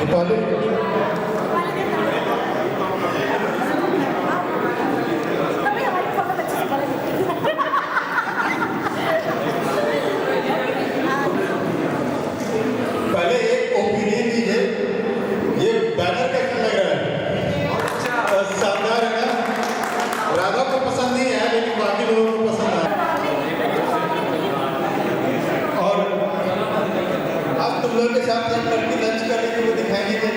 पहले एक ओपिनियन दीजिए, ये बैनर कैसा लग रहा है? शानदार है ना? राधा को पसंद नहीं है लेकिन बाकी लोगों को पसंद है। और अब तुम लोग के साथ एक लड़की लंच कर रही थी, वो दिखाएंगे क्या?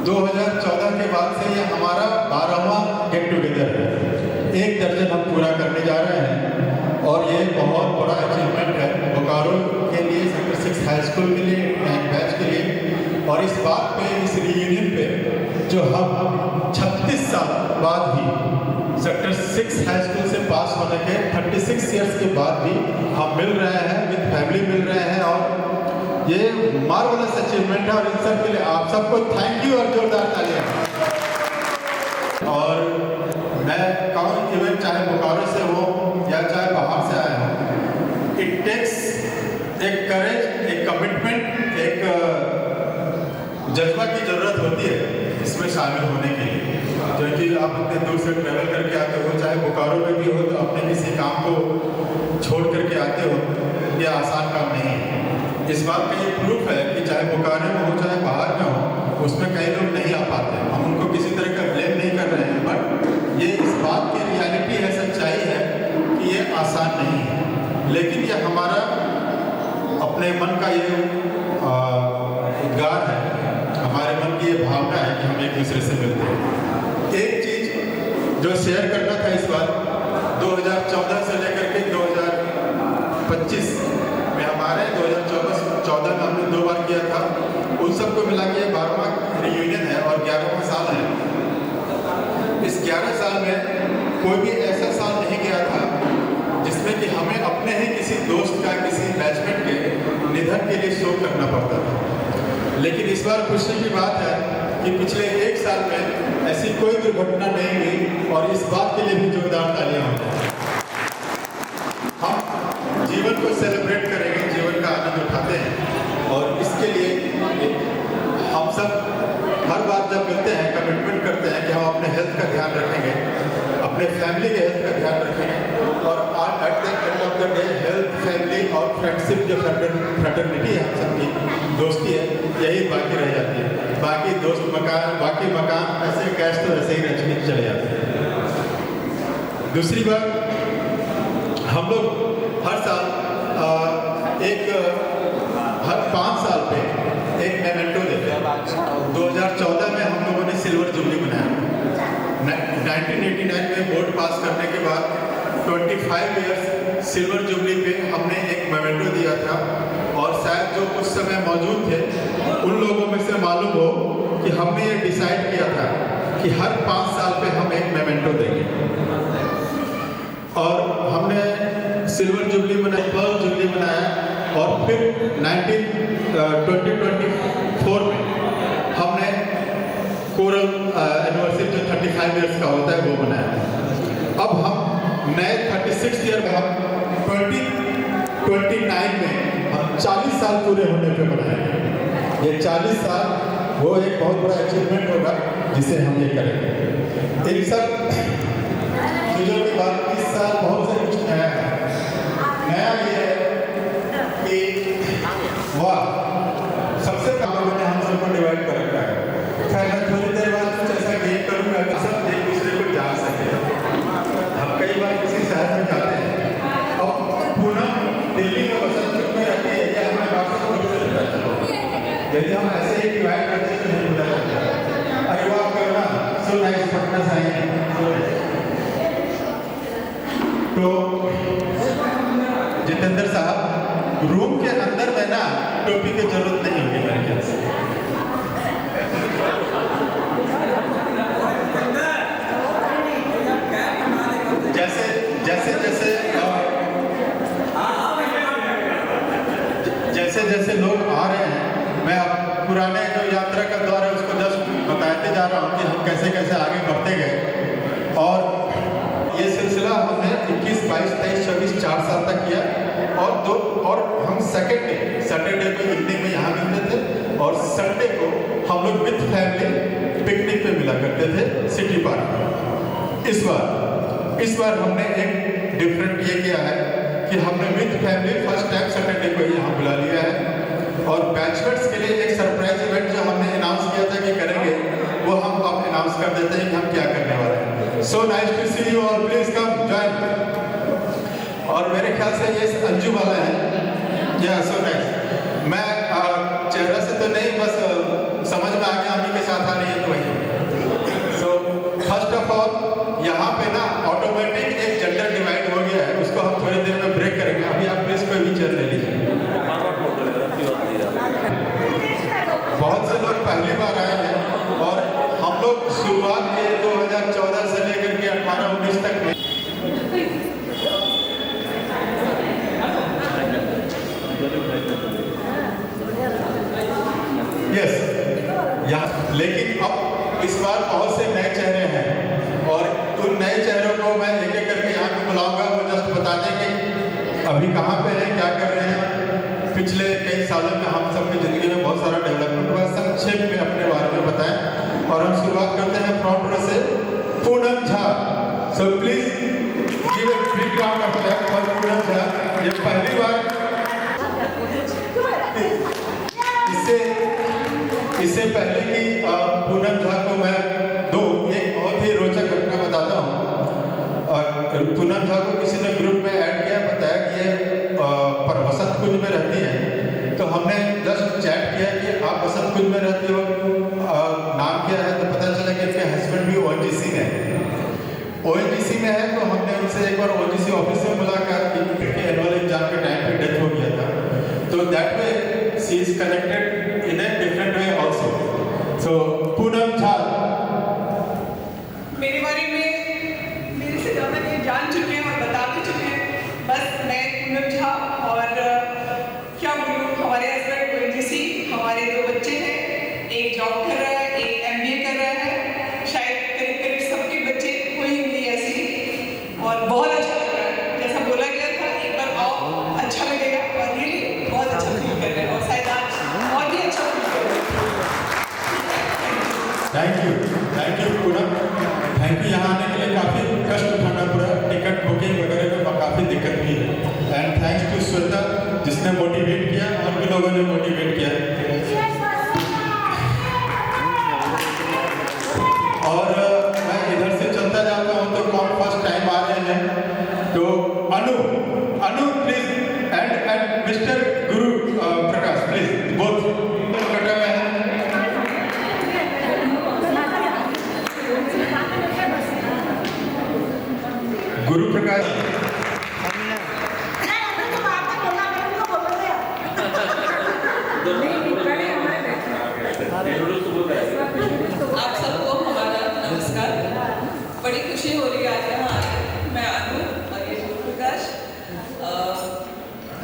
2014 के बाद से ये हमारा 12वां गेट टुगेदर है। 1 दर्जन हम पूरा करने जा रहे हैं और ये बहुत बड़ा अचीवमेंट है बोकारो के लिए, सेक्टर 6 हाई स्कूल के लिए, बैच के लिए। और इस बात पे, इस रियूनियन पे जो हम 36 साल बाद भी सेक्टर 6 हाई स्कूल से पास होने के 36 ईयर्स के बाद भी हम मिल रहे हैं, विद फैमिली मिल रहे हैं। और ये मार्वलस अचीवमेंट है और इन सब के लिए आप सबको थैंक यू और जोरदार तालियां। और मैं कहूँ इवन चाहे बोकारो से हो या चाहे बाहर से आए हो, इट टेक्स एक करेज, एक कमिटमेंट, एक जज्बा की ज़रूरत होती है इसमें शामिल होने के लिए। क्योंकि आप इतने दूर से ट्रैवल करके आते हो, चाहे बोकारो में भी हो, तो अपने किसी काम को छोड़ करके आते हो, ये आसान काम नहीं है। इस बात का ये प्रूफ है कि चाहे बोकारो में हो चाहे बाहर में हो, उसमें कई लोग नहीं आ पाते। हम उनको किसी तरह का ब्लेम नहीं कर रहे हैं, बट ये इस बात की रियलिटी है, सच्चाई है कि ये आसान नहीं है। लेकिन ये हमारा अपने मन का ये उद्गार है, हमारे मन की ये भावना है कि हम एक दूसरे से मिलते हैं। एक चीज़ जो शेयर करना था इस बार, 2014 से लेकर के 2025 में हमारे 2014 में हमने 2 बार किया था, उन सबको मिला के 12वां रियूनियन है और 11वां साल है। इस 11 साल में कोई भी ऐसा साल नहीं गया था जिसमें कि हमें अपने ही किसी दोस्त का, किसी बैचमेट के निधन के लिए शोक करना पड़ता था। लेकिन इस बार खुशी की बात है कि पिछले 1 साल में ऐसी कोई दुर्घटना नहीं हुई और इस बात के लिए भी जोरदार तालियां हों। हम जीवन को सेलिब्रेट करेंगे, जीवन का आनंद उठाते हैं और इसके लिए हम सब हर बार जब मिलते हैं कमिटमेंट करते हैं कि हम अपने हेल्थ का ध्यान रखेंगे, अपने फैमिली के हेल्थ का ध्यान रखेंगे। और at the end of the day health, family और फ्रेंडशिप, जो फ्रेटर्निटी है हम सबकी दोस्ती है, यही बाकी रह जाती है। बाकी दोस्त मकान, बाकी मकान ऐसे गैस तो ऐसे ही रचने चले जाते हैं। दूसरी बात, हम लोग हर साल हर 5 साल पे एक मेमेंटो देते हैं। 2014 में हम लोगों ने सिल्वर जुबली बनाया। 1989 में बोर्ड पास करने के बाद 25 ईयर्स सिल्वर जुबली पे हमने एक मेमेंटो दिया था। और शायद जो उस समय मौजूद थे उन लोगों में से मालूम हो कि हमने ये डिसाइड किया था कि हर 5 साल पे हम एक मेमेंटो देंगे। और हमने सिल्वर जुबली बनाई, पर्ल जुबली बनाया और फिर 2024 में हमने कोरल एनिवर्सरी जो 35 ईयर्स का होता है वो बनाया। अब हम नए 36 ईयर में, हम 2029 में हम 40 साल पूरे होने पे बनाएंगे। ये 40 साल वो एक बहुत बड़ा अचीवमेंट होगा जिसे हम ये करेंगे। इन सब चीज़ों के बाद इस साल बहुत से कुछ नया है। नया ये है कि वाह, सबसे पहले मैंने हम सबको डिवाइड कर रखा है। खैर मैं थोड़ी देर बाद कुछ ऐसा गेम करूँगा कि सब एक दूसरे को जान सके। हम कई बार किसी शहर में जाते हैं और पुनः दिल्ली में बसंत में रहती है, या हमें वापस यदि हम ऐसे ही डिवाइड करते हैं तो नहीं पता चलता। अरे वाह करना सो नाइस, पटना से आए हैं। तो जितेंद्र साहब, रूम के अंदर में ना टोपी की जरूरत नहीं होगी मेरे ख्याल से। जैसे जैसे जैसे जैसे जैसे लोग आ रहे हैं, मैं पुराने जो यात्रा का दौर है उसको जस्ट बताते जा रहा हूँ कि हम कैसे कैसे आगे बढ़ते गए। और 21, 22, 23, 24, 4 साल तक किया। और हम सैटरडे को इवनिंग में यहाँ मिलते थे और संडे को हम लोग विद फैमिली पिकनिक पे मिला करते थे सिटी पार्क में। इस बार हमने एक डिफरेंट ये किया है कि हमने with family first time Saturday को यहाँ बुला लिया है और बैचलर्स के लिए एक सरप्राइज इवेंट जो हमने अनाउंस किया था कि करेंगे, वो हम अब अनाउंस कर देते हैं कि हम क्या करने वाले हैं। So nice to see you all, please come join. और मेरे ख्याल से ये अंजू वाला है, या सो नाइस। मैं चेहरा से तो नहीं, बस समझ में आ गया अम्मी के साथ आ रही है तो वही। सो फर्स्ट ऑफ ऑल यहाँ पे ना ऑटोमेटिक एक जेंडर डिवाइड हो गया है, उसको हम थोड़ी देर में ब्रेक करेंगे। अभी आप प्लीज कोई भी चेयर ले लीजिए। बहुत से लोग पहली बार आए हैं और हम लोग शुरुआत किए 2014 से लेकर के 18-19 तक में। यस, लेकिन अब इस बार बहुत से नए चेहरे हैं और उन नए चेहरों को मैं एक एक करके यहाँ पे बुलाऊंगा। वो जस्ट बता दें कि अभी कहाँ पे हैं, क्या कर रहे हैं। पिछले कई सालों में हम सबकी ज़िंदगी में बहुत सारा डेवलपमेंट हुआ, संक्षेप में अपने बारे में बताएं। और हम शुरुआत करते हैं फ्रंट रो से, Poonam Jha. So please give a big round of applause for Poonam Jha. ये पहली बार, इससे पहले कि पूनम झा को मैं एक बहुत ही रोचक घटना बताता हूँ। पूनम झा को किसी ने ग्रुप में ऐड किया, बताया कि ये पर वसंत कुंज में रहती है। तो हमने जस्ट चैट किया कि आप वसंत कुंज में रहती हो, नाम क्या है, तो पता चला कि इनके हस्बैंड भी ONGC में है। ONGC में है तो हमने उनसे एक बार ONGC ऑफिस में मुलाकात की, क्योंकि एनुअल एग्जाम के टाइम पे डेथ हो गया था। तो that way she is connected in a different way also. So Poonam Jha, मेरे बारे में मेरे से ज़्यादा ये जान चुके हैं और बता भी चुके हैं। बस मैं पूनम झा, और क्या बोलूँ, हमारे हस्बैंड ONGC, हमारे 2 बच्चे हैं, एक जॉब कर रहा है, एक MBA कर रहा है। शायद करीब सबके बच्चे कोई होंगी ऐसी, और बहुत अच्छा लग रहा है। जैसा बोला गया था, एक बार आओ, अच्छा लगेगा, और ये बहुत अच्छा फील कर रहे हैं और शायद आज और भी अच्छा फील कर रहे हैं। Thank you Poonam, thank you. यहाँ आने के लिए काफ़ी कष्ट उठाना पड़ा, टिकट बुकिंग वगैरह में काफ़ी दिक्कत हुई है। एंड थैंक्स टू श्वेता जिसने मोटिवेट किया, और भी लोगों ने मोटिवेट किया। और मैं इधर से चलता जाता हूँ तो कौन फर्स्ट टाइम आ रहे हैं, तो अनु please, and mister Guru Prakash please, both कटा हुआ है। गुरु प्रकाश, आप सबको हमारा नमस्कार। बड़ी खुशी हो रही है आज यहाँ आके। मैं अनु और ये गुरु प्रकाश।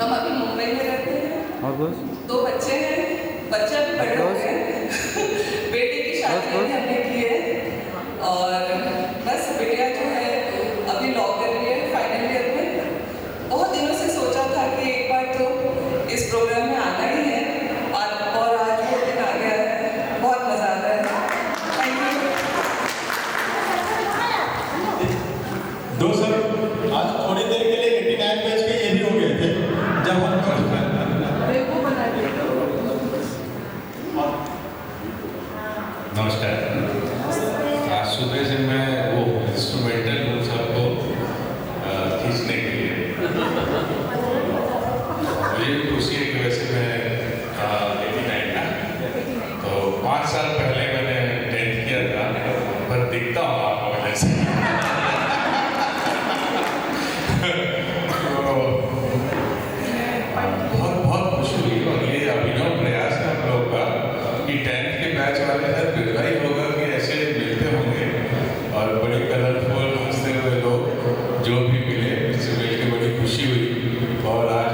हम अभी मुंबई में रहते हैं, 2 बच्चे हैं, बच्चा भी बड़े हो गए हैं। बेटे की शादी हमने की है और बस बेटिया जो है अभी लॉ कर रही है फाइनल ईयर में। बहुत दिनों से सोचा था कि एक बार तो इस प्रोग्राम में आना ही है, और आज वो दिन आ गया है। बहुत मज़ा आ रहा है। Thank you. 2 सर आज थोड़ी देर के लिए 89 पेज के ये भी हो गए थे जब हम नमस्कार। आज सुबह से मैं वो इंस्ट्रूमेंटल हूँ सबको खींचने के लिए। मुझे भी खुशी है कि वैसे मैं 89 का, तो 5 साल पहले मैंने 10th किया था, पर दिखता हूँ आपको वजह से। बहुत खुशी हुई, और ये अभिनव प्रयास है हम लोग का कि 10th के बैच वाले हर बिरला ही होगा कि ऐसे मिलते होंगे, और बड़े कलरफुल हंसते हुए लोग जो भी मिले, इससे मिल के बड़ी खुशी हुई। और आज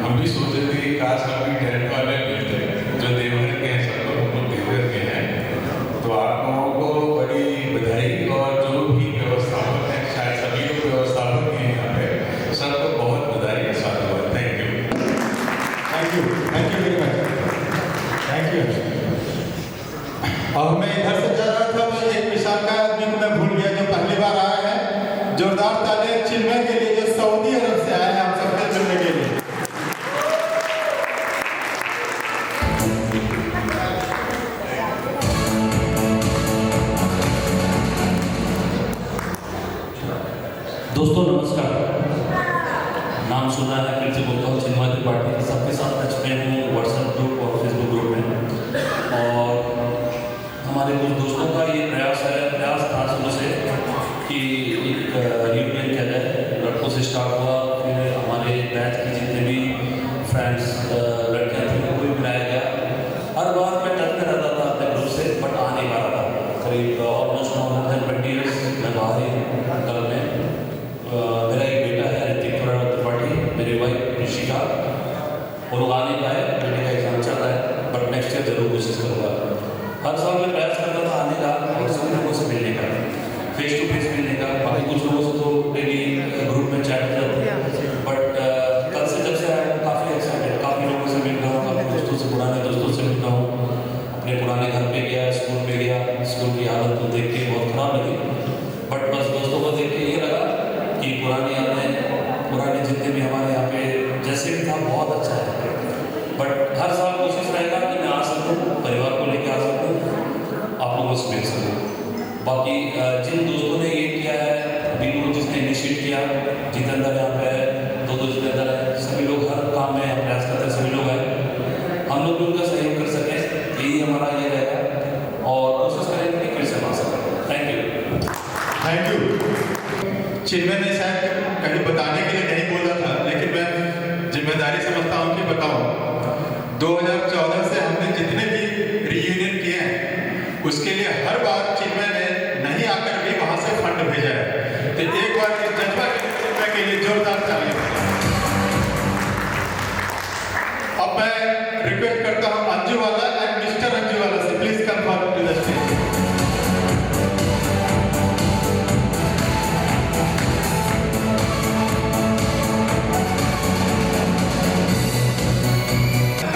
हम भी सोचे थे कि काश हम भी 10th वाले मिलते, जो देवघर के हैं, सब लोग हम लोग देवघर के हैं। तो आप लोगों को बड़ी बधाई, और जो भी व्यवस्थापक हैं, शायद सभी लोग व्यवस्थापक हैं यहाँ पे, मैं इधर से जा रहा था तो एक विशाल का आदमी को मैं भूल गया जो पहली बार आया है। जोरदार तालियां चिन्मय के लिए जो सऊदी अरब से आए हैं हम सबसे जुड़ने के लिए। दोस्तों नमस्कार। नाम सुना है, फिर से बोलता हूँ, चिन्मय त्रिपाठी। सबके साथ टच में हूँ व्हाट्सएप ग्रुप और फेसबुक ग्रुप में। और हमारे कुछ दोस्तों का ये प्रयास था शुरू से कि एक रियूनियन किया जाए। लड़कों से स्टार्ट हुआ, फिर हमारे बैच के जितने भी फ्रेंड्स लड़कियाँ थी उनको भी बुलाया गया। हर बार मैं टच में रहता था अपने ग्रुप से, बट आ नहीं पा रहा था। करीब ऑलमोस्ट 20 ईयर्स मैं बाहर ही कल में। मेरा एक बेटा है ऋतिक त्रिपाठी, मेरी वाइफ ऋषिका, वो लोग आ नहीं पाए, बेटे का एग्जाम चल रहा है, बट नेक्स्ट ईयर जरूर कोशिश करूँगा। हर साल मैं प्रयास करता था आने का और सभी लोगों से मिलने का, फेस टू फेस मिलने का। बाकी कुछ लोगों से तो डेली ग्रुप में चैट करते हैं, बट कल से जब से आया काफ़ी एक्साइटेड, काफ़ी लोगों से मिल रहा हूँ, काफ़ी दोस्तों से, पुराने दोस्तों से मिल रहा हूँ। अपने पुराने घर पे गया, स्कूल पे गया, स्कूल की हालत को देख के बहुत खराब लगी, बट बस दोस्तों को देख के ये लगा कि पुरानी यादें, पुराने जितने भी हमारे यहाँ पे जैसे भी था बहुत अच्छा है। बट हर साल कोशिश रहेगा कि मैं आ सकूँ, परिवार को लेकर आ सकूँ, आप लोगों से मिल सकूँ। बाकी जिन दोस्तों ने ये किया है, बिल्कुल जिसने इनिशिएट किया, जितेंद्र यहाँ पे है, दो जितेंद्र है, सभी लोग हर काम में प्रयास करते हैं, सभी लोग हैं, हम लोग भी उनका सहयोग कर सकें, यही हमारा ये रहेगा और कोशिश करेंगे कि फिर से आ सकें। Thank you. चिन्मय ने शायद कहीं बताने के लिए नहीं बोला था, लेकिन मैं जिम्मेदारी समझता हूँ कि बताऊँ। 2014 से हमने जितने भी रियूनियन किए हैं, उसके लिए हर बार चिन्मय ने नहीं आकर भी वहाँ से फंड भेजा है। तो एक बार इस जज्बा के लिए जोरदार तालियां। अब मैं रिक्वेस्ट करता हूँ अंजू वाला एंड मिस्टर अंजू वाला से, please come forward to the stage.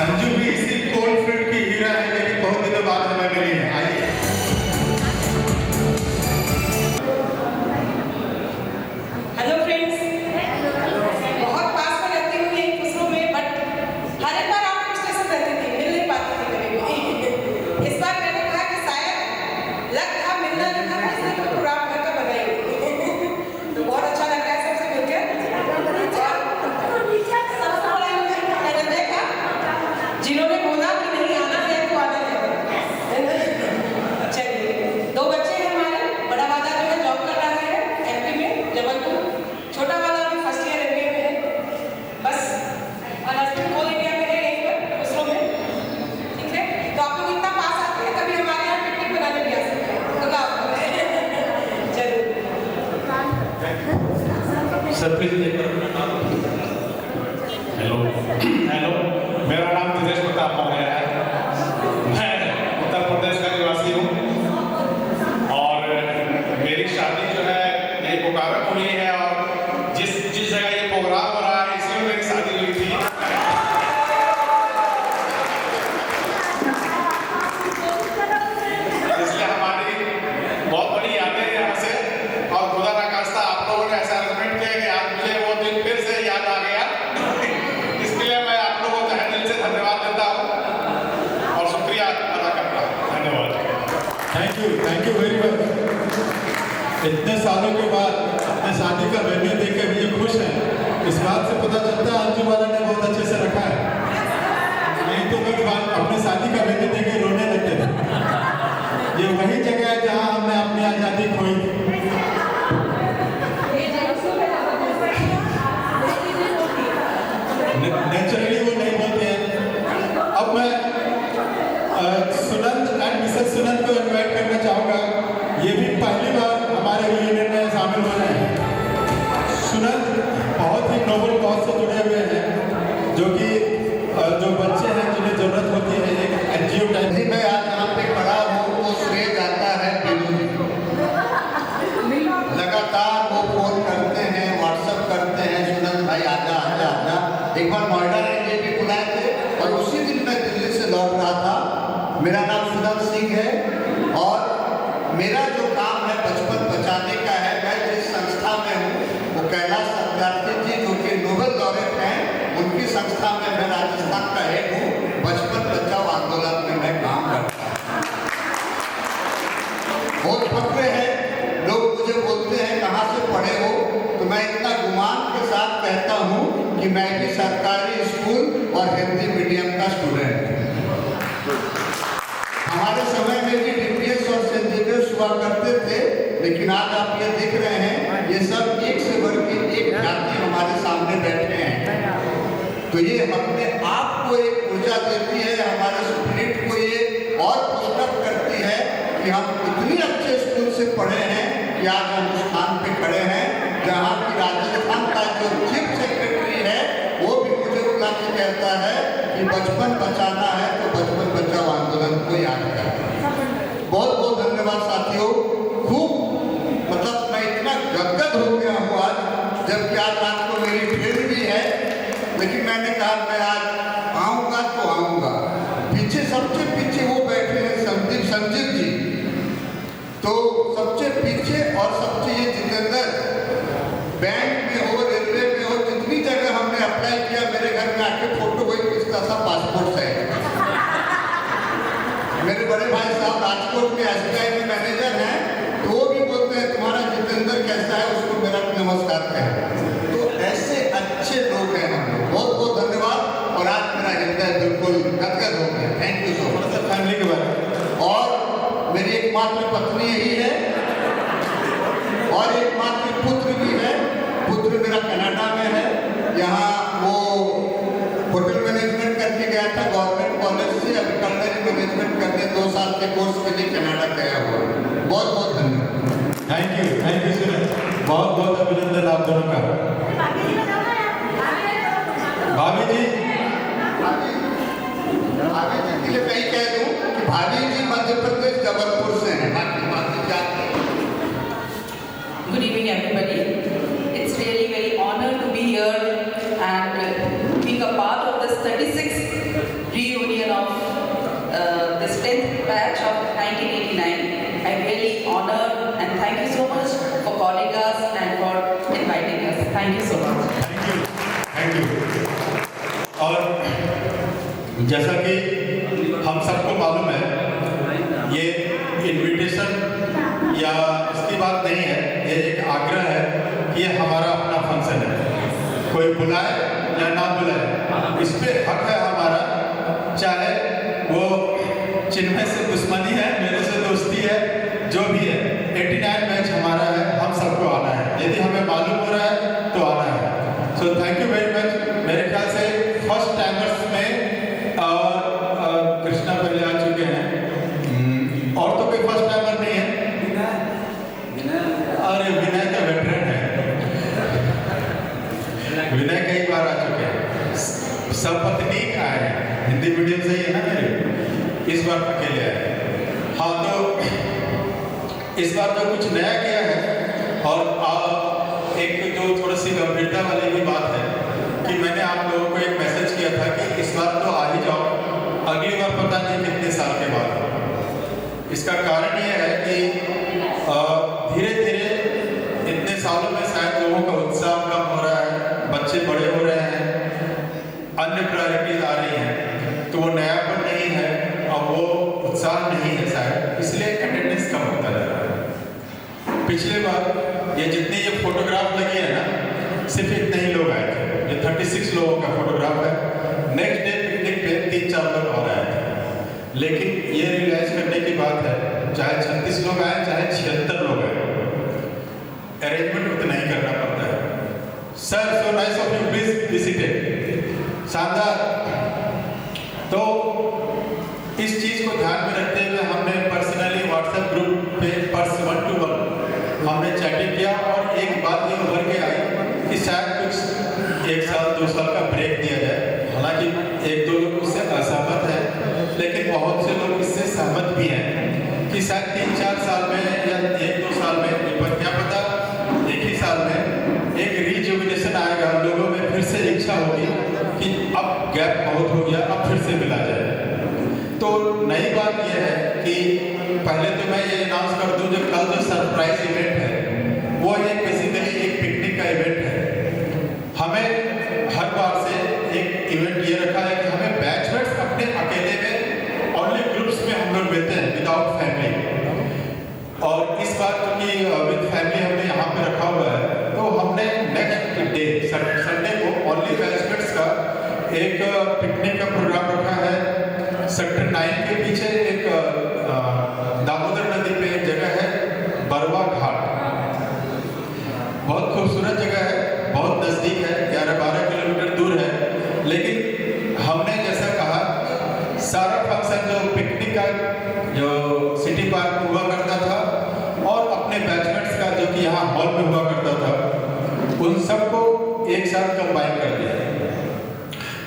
Anju भी इसी कोल्ड फील्ड की हीरा है, लेकिन बहुत दिनों बाद हमें मिली है। आइए। हेलो फ्रेंड्स, बहुत पास में रहती हूँ यही खुशबू में, बट हर एक बार आप स्टेशन रहती थी, मिल नहीं पाती थी कभी। इस बार मैंने कहा कि शायद लग था मिलना लिखा था, इसलिए कोई प्रोग्राम घर का बनाई। तो बहुत अच्छा लग रहा है सबसे मिलकर। मैंने देखा जिन्होंने बोला कि नहीं आना है तो आना है। चलिए, दो बच्चे हैं हमारे। बड़ा वाला जो है जॉब कर रहा है एमपी में, जबलपुर। छोटा वाला भी फर्स्ट ईयर एमबीए में है। बस और हस्बैंड ऑल इंडिया में है, यहीं पर उसरो में। ठीक है, तो आप लोग इतना पास आते हैं, कभी हमारे यहाँ पिकनिक बनाने भी आ सकते हैं। तो हेलो, मेरा नाम दिनेश प्रताप मौर्य है। मैं उत्तर प्रदेश का निवासी हूँ और मेरी शादी जो है ये बोकारो में हुई है, और जिस जगह ये प्रोग्राम हो रहा है इसी में मेरी शादी हुई थी। इसलिए हमारी बहुत बड़ी यादें हैं यहाँ से, और खुदा ना खास्ता आप लोगों ने ऐसा अरेंजमेंट किया कि आज मुझे वो दिन फिर से याद आ गया। इसके लिए मैं आप लोगों को तहे दिल से धन्यवाद देता हूँ और शुक्रिया अदा करता हूँ। धन्यवाद। Thank you very much. इतने सालों के बाद अपने शादी का वेन्यू देख के भी ये खुश हैं, इस बात से पता चलता है अंजू वाला ने बहुत अच्छे से रखा है। नहीं तो कई बार अपने शादी का वेन्यू देख के रोने लगते थे। ये वही जगह है जहाँ हमने अपनी आज़ादी खोई थी। नेचुरली वो नहीं बोलते हैं। अब मैं सुनंद एंड मिसेस सुनंद को इनवाइट करना चाहूँगा। ये भी पहली बार हमारे रियूनियन में शामिल हो रहे हैं। सुनंद बहुत ही नोबल कॉज से जुड़े हुए हैं, जो कि जो बच्चे हैं जिन्हें जरूरत होती है एक एनजीओ टाइप। मैं आज यहाँ पे खड़ा हूँ, वो श्रेय जाता है बिल्लू। लगातार वो फोन करते हैं, व्हाट्सएप करते हैं, सुनंद भाई आजा आजा आजा। एक बार नोएडा ने भी बुलाए थे और उसी दिन मैं दिल्ली से लौट रहा था। मेरा नाम सुनंद सिंह है और लेकिन आज आप ये देख रहे हैं ये सब एक से बढ़ के एक जाति हमारे सामने बैठे हैं। तो ये अपने आप को एक ऊर्जा देती है, हमारे स्पिरिट को ये और पुष्ट करती है कि हम इतनी अच्छे स्कूल से पढ़े हैं कि आज हम उस स्थान पे खड़े हैं जहाँ की राजस्थान का जो चीफ सेक्रेटरी है वो भी मुझे बुला के कहता है कि बचपन बचाना है तो बचपन बचाओ आंदोलन को याद करें। बहुत बहुत धन्यवाद साथियों। खूब मतलब मैं इतना गदगद हो गया हूँ आज, जबकि आज रात को मेरी ट्रेन भी है, लेकिन मैंने कहा मैं आज आऊँगा तो आऊँगा। पीछे सबसे पीछे वो बैठे हैं संजीव जी, तो सबसे पीछे और सबसे ये जितेंद्र, बैंक में हो रेलवे में हो जितनी जगह हमने अप्लाई किया मेरे घर में आके फोटो कोई खींचता था पासपोर्ट से। मेरे बड़े भाई साहब राजकोट में SBI में मैनेजर हैं, तो वो भी बोलते हैं तुम्हारा जितेंद्र कैसा है, उसको मेरा नमस्कार कहें। तो ऐसे अच्छे लोग हैं हम लोग। बहुत बहुत धन्यवाद। और आज मेरा हृदय बिल्कुल गदगद हो गया। Thank you so much. Family के बारे में और मेरी एकमात्र पत्नी यही है और एकमात्र पुत्र भी है। पुत्र मेरा कनाडा में है, यहाँ वो होटल मैनेजमेंट करके गया था गवर्नमेंट कॉलेज से, अभी कलनरी मैनेजमेंट करने 2 साल के कोर्स के लिए कनाडा गया हुआ। बहुत बहुत धन्यवाद। थैंक यू सुरेश, बहुत बहुत अभिनंदन आप दोनों का। भाभी जी के लिए मैं कह दूं कि भाभी जी मध्य प्रदेश जबलपुर से हैं। Good evening, everybody. It's really very honor to be here and being a part of this 36th reunion of this 10th batch of 1989. I'm really honored and thank you so much for calling us and for inviting us. Thank you so much. Thank you. और जैसा कि हम सबको मालूम है, ये invitation या इसकी बात नहीं है, ये एक आग्रह है कि ये हमारा अपना फंक्शन है। कोई बुलाए या ना बुलाए, इस पे हक है हमारा, चाहे वो चिन्मय से दुश्मनी है, मेरे से दोस्ती है, जो भी है। 89 मैच हमारा है, हम सबको आना है। यदि हमें मालूम हो रहा है तो आना है। So thank you very much. मेरे ख्याल से फर्स्ट टाइमर्स में कृष्णा पहले आ चुके हैं, और तो कोई फर्स्ट टाइमर नहीं है। अरे विनय तो वेटरन है, विनय कई बार आ चुके हैं। सपत्नीक आए हैं, हिंदी मीडियम से ही है ना मेरे, इस बार अकेले आए। हाँ, तो इस बार तो कुछ नया किया है। और एक जो थोड़ी सी गंभीरता वाली भी बात है कि मैंने आप लोगों को एक मैसेज किया था कि इस बार तो आ ही जाओ, अगली बार पता नहीं कितने साल के बाद। इसका कारण ये है कि धीरे धीरे इतने सालों में शायद लोगों का उत्साह कम हो रहा है, बच्चे बड़े हो रहे हैं, अन्य प्रायोरिटीज आ रही हैं, तो वो नयापन नहीं है और वो उत्साह नहीं है शायद, इसलिए अटेंडेंस कम होता जा रहा है। पिछले बार ये जितने ये फोटोग्राफ लगे हैं ना, सिर्फ इतने ही लोग आए थे। ये 36 लोगों का फोटोग्राफ है। नेक्स्ट डे पिकनिक पे 3-4 लोग और आए थे। लेकिन ये रियलाइज करने की बात है, चाहे 36 लोग आए चाहे 76 लोग आए, अरेंजमेंट उतना ही करना पड़ता है। Sir, so nice of you, please be seated. शानदार। तो इस चीज को ध्यान में रखते हुए हमने पर्सनली व्हाट्सएप ग्रुप पे पर्स 1-to-1 हमने चैटिंग किया और एक बात ये उभर के आई कि शायद कुछ 1 साल 2 साल का ब्रेक दिया जाए। हालांकि 1-2 लोग उससे असहमत हैं, लेकिन बहुत से लोग इससे सहमत भी हैं कि शायद 3-4 साल में या 1-2 साल में, पर क्या पता 1 ही साल में एक रिजुविनेशन आएगा, लोगों में फिर से इच्छा होगी कि अब गैप बहुत हो गया, अब फिर से मिला जाए। तो नई बात यह है कि पहले तो मैं ये अनाउंस कर दूं, जो कल जो सरप्राइज इवेंट है वो ये बेसिकली एक पिकनिक का इवेंट है। हमें हर बार से एक इवेंट ये रखा है कि हमें बैचमेट्स अपने अकेले में ओनली ग्रुप्स में हम लोग मिलते हैं विदाउट फैमिली। और इस बार क्योंकि विद फैमिली हमने यहाँ पे रखा हुआ है, तो हमने नेक्स्ट डे संडे को ओनली बैचमेट्स का एक पिकनिक का प्रोग्राम रखा है। सेक्टर 9 के पीछे एक दामोदर नदी पे एक जगह है बरवा घाट, नज़दीक है, 11-12 किलोमीटर दूर है, लेकिन हमने जैसा कहा सारा फंक्शन जो पिकनिक का जो सिटी पार्क में हुआ करता था और अपने बैचमेंट्स का जो कि यहाँ हॉल में हुआ करता था, उन सबको एक साथ कंबाइन कर दिया।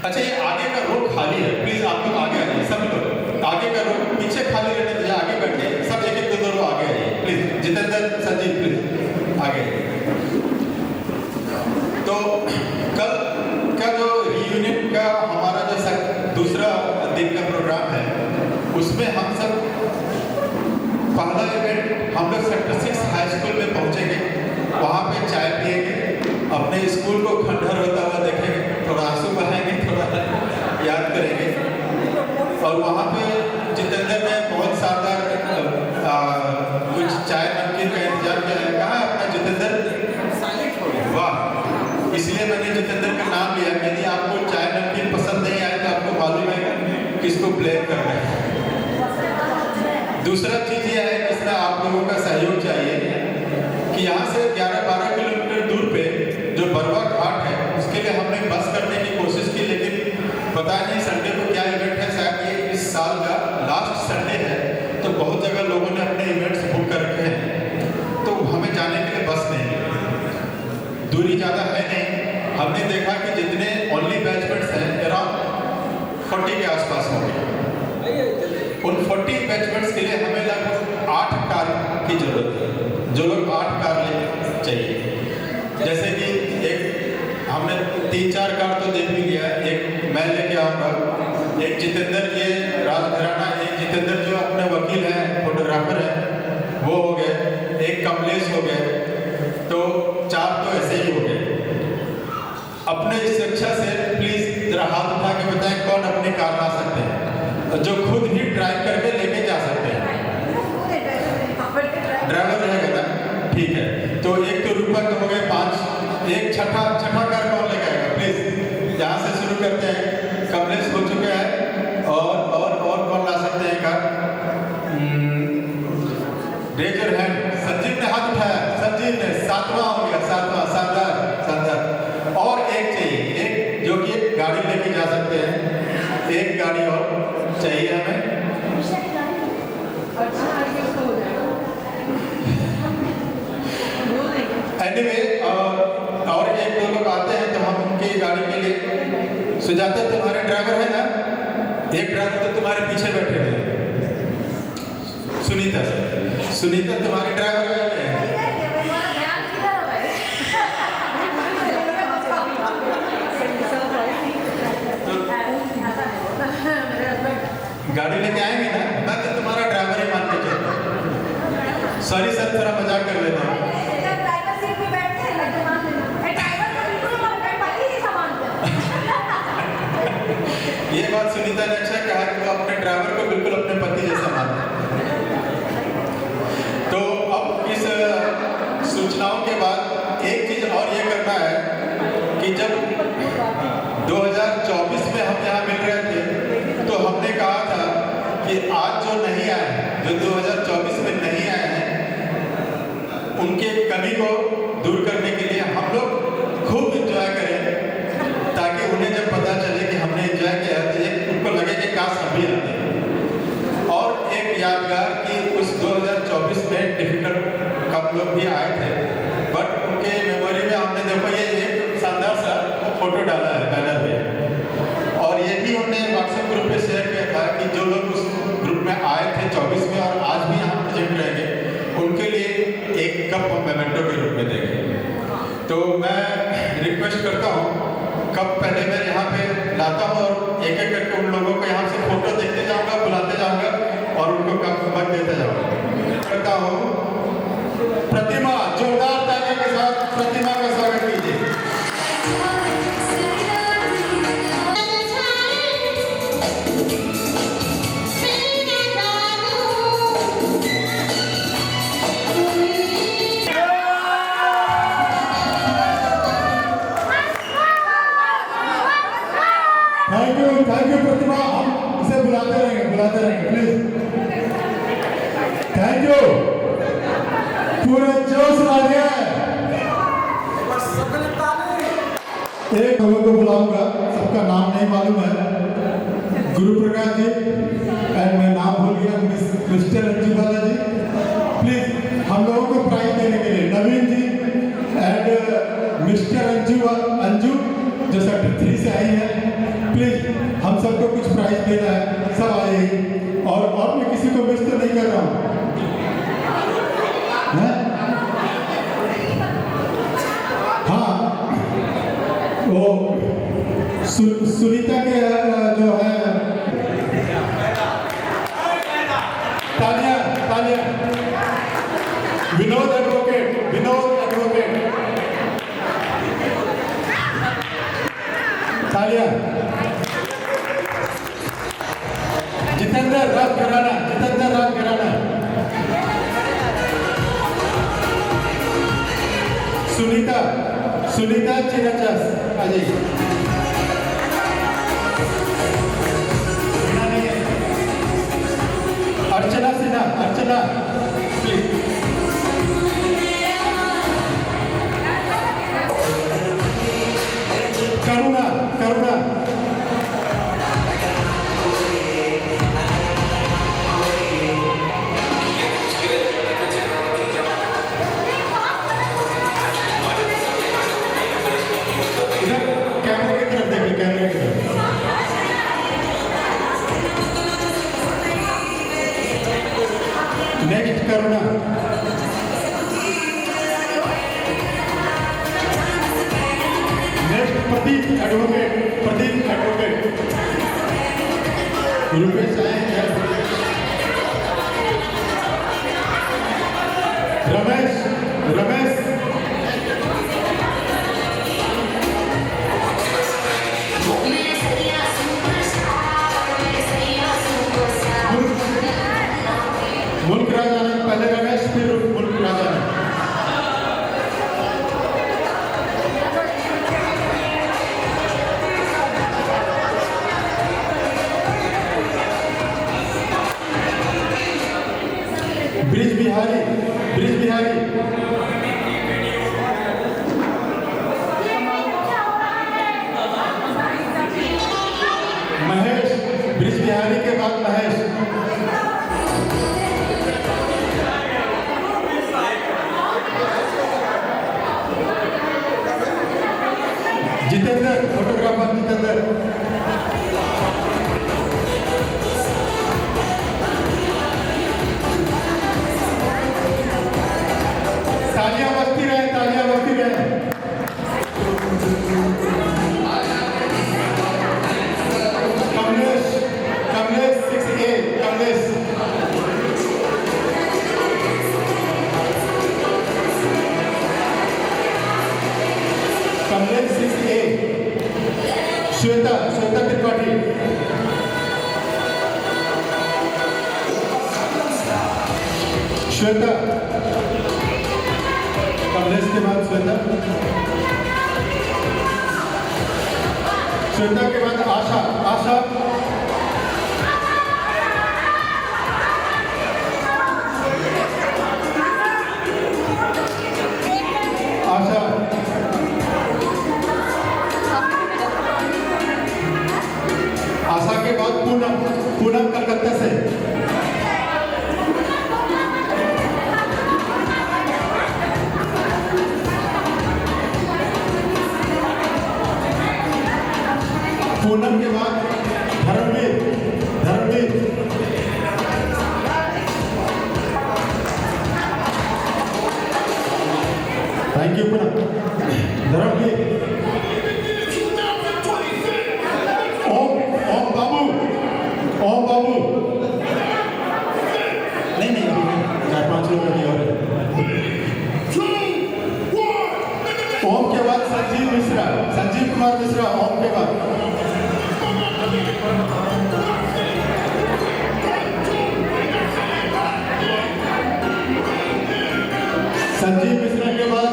अच्छा, ये आगे का रो खाली है, प्लीज आप लोग आगे आ जाइए, सब लोग आगे का रो, पीछे खाली रहने दीजिए, आगे बैठिए, सब एक एक दो रो आगे आइए प्लीज। जितेंद्र संजीव प्लीज आगे। तो कल का जो रियूनियन का हमारा जो दूसरा दिन का प्रोग्राम है, उसमें हम सब पहला इवेंट हम लोग सेक्टर 6 हाई स्कूल में पहुंचेंगे, वहाँ पे चाय पिएंगे, अपने स्कूल को खंडहर होता हुआ देखेंगे, थोड़ा आंसू बहाएंगे, थोड़ा याद करेंगे। और वहाँ पे जितेंद्र ने बहुत शानदार कुछ चाय नमकीन का इंतजाम किया है। कहाँ है अपना जितेंद्र? वाह, इसलिए मैंने जितेंद्र का नाम लिया। यदि आपको चाय नमकीन पसंद नहीं आए तो आपको मालूम है किसको ब्लेम करना है। दूसरा चीज़ यह है कि इसमें आप लोगों का सहयोग चाहिए कि यहाँ से 11-12 किलोमीटर दूर पे जो बरवा घाट है, उसके लिए हमने बस करने की कोशिश की, लेकिन पता नहीं संडे को क्या इवेंट है, शायद ये इस साल का लास्ट संडे है, तो बहुत जगह लोगों ने अपने इवेंट्स बुक कर रखे हैं, तो हमें जाने के लिए बस नहीं है, दूरी ज़्यादा है नहीं। हमने देखा कि जितने ओनली बैचमेंट्स हैं अराउंड 40 के आसपास होंगे। उन 40 बैचमेंट्स के लिए हमें लगभग 8 कार की जरूरत है, जो लोग 8 कार ले चाहिए। जैसे कि एक हमने 3-4 कार तो देख भी लिया, एक मैं लेके आऊँगा, एक जितेंद्र ये राजघराना, एक जितेंद्र जो अपने वकील हैं, फोटोग्राफर हैं, वो हो गए, एक कमलेश हो गए, तो 4 तो ऐसे ही हो गए। अपने इस शिक्षा से प्लीज जरा हाथ उठा के बताएं कौन अपनी कार ला सकते हैं, जो खुद ही ड्राइव करके लेके जा सकते हैं। ड्राइवर रहेगा ना, ठीक है। तो एक तो रूपक हो गए 5, एक छठा कार कौन लेके आएगा प्लीज? यहाँ से शुरू करते हैं, कमलेश हो चुके हैं, और कौन ला सकते हैं car? Raise your hand. Sanjeev ने हाथ उठाया, संजीव ने 7वां हो गया, 7वां, शानदार। और एक चाहिए, एक जो कि एक गाड़ी लेके जा सकते हैं, एक गाड़ी और चाहिए हमें। एनीवे, और एक दो लोग आते हैं तो हम उनकी गाड़ी के लिए। सुजाता तुम्हारे ड्राइवर है ना? एक ड्राइवर तो तुम्हारे पीछे बैठे हैं, सुनीता तुम्हारे ड्राइवर है। गाड़ी लेके आएंगे ना, मैं तो तुम्हारा ड्राइवर ही मान के चलता। सॉरी सर, थोड़ा मजाक कर लेता हूँ। ये बात सुनीता ने अच्छा कहा कि वो अपने ड्राइवर को बिल्कुल अपने पति जैसा मानते हैं। तो अब इस सूचनाओं के बाद एक चीज और ये करना है कि जब 2024 में हम यहाँ मिल रहे थे तो हमने कहा था कि आज जो नहीं आए, जो 2024 में नहीं आए हैं, उनके कमी को दूर करने के लिए हम लोग खूब एंजॉय करें, ताकि उन्हें जब पता चले कि हमने एंजॉय किया तो उनको लगे कि काश हम भी आते हैं। और एक यादगार कि उस 2024 में डिफिकल्ट कप लोग भी आए थे, बट उनके मेमोरी में हमने देखो ये एक शानदार सा फोटो डाला है बैनर पे, और ये भी हमने व्हाट्सएप ग्रुप पे शेयर किया था कि जो लोग उस ग्रुप में आए थे 24 में और आज भी यहाँ प्रेजेंट रहेंगे, उनके लिए एक कप हम मेमेंटो के रूप में देंगे। तो मैं रिक्वेस्ट करता हूँ, कब पहले मैं यहाँ पे लाता हूँ और एक एक करके उन लोगों को यहाँ से फोटो देखते जाऊँगा, बुलाते जाऊँगा और उनको कप मत देते जाऊँगा। करता हूँ प्रतिमा, जोरदार तालियों के साथ प्रतिमा का स्वागत कीजिए। थैंक यू प्रतिमा, हम इसे बुलाते रहेंगे प्लीज। Thank you. मालूम है, गुरु प्रकाश जी एंड मैं नाम भूल गया, मिस्टर अंजू बाला जी, प्लीज हम लोगों को प्राइज देने के लिए नवीन जी एंड मिस्टर अंजू जो सेक्टर 3 से आई है, प्लीज हम सबको कुछ प्राइज देना है, सब आए और मैं किसी को मिस तो नहीं कर रहा हूँ। हाँ, वो सुनीता के जो है तालिया विनोद एडवोकेट तालिया, जितेंद्र राज घराना, सुनीता चिराचास अजय, अर्चना सिन्हा प्लीज, करुणा कैमरे की तरफ देखिए, कैमरे की तरफ। नेक्स्ट करुणा, नेक्स्ट प्रदीप एडवोकेट, रुपेश आए हैं, रमेश मुल्क राजा ने पहले रमेश फिर मुल्क राजा ने। ब्रिज बिहारी महेश, ब्रिज बिहारी के बाद महेश, जितेंद्र, फोटोग्राफर जितेंद्र, तालियां बजती रहे। कमलेश 6A, कमलेश कमलेश 6A, श्वेता त्रिपाठी, श्वेता कमलेश के बाद श्वेता के बाद आशा आशा के बाद पूनम कलकत्ता से, पूनम के बाद धर्मवीर थैंक यू पूनम, धर्मवीर, ओम बाबू नहीं 4-5 लोग अभी और। ओम के बाद संजीव कुमार मिश्रा, ओम के बाद संजीव मिश्रा के बाद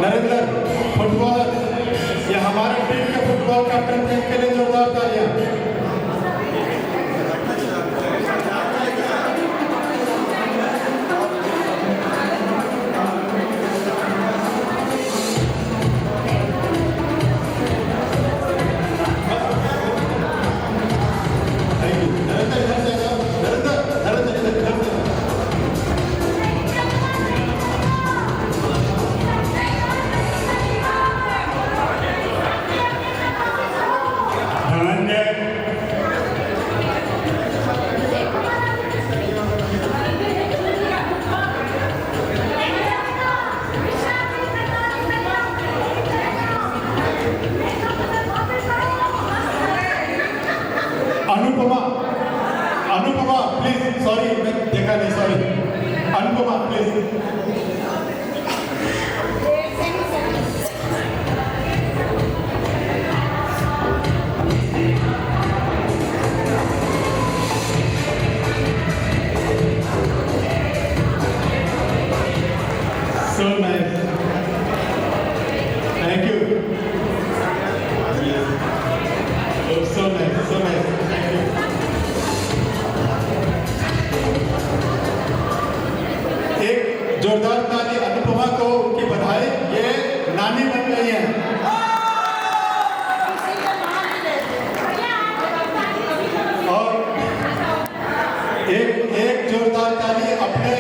नरेंद्र फुटबॉलर, ये हमारे टीम के फुटबॉल कैप्टन थे, इनके लिए जोरदार तालियां। So nice. Thank you. Oh, so nice, so nice. Thank you. एक जोरदार ताली अनुपमा को उनकी बधाई, ये नानी बन रही हैं। और एक जोरदार ताली अपने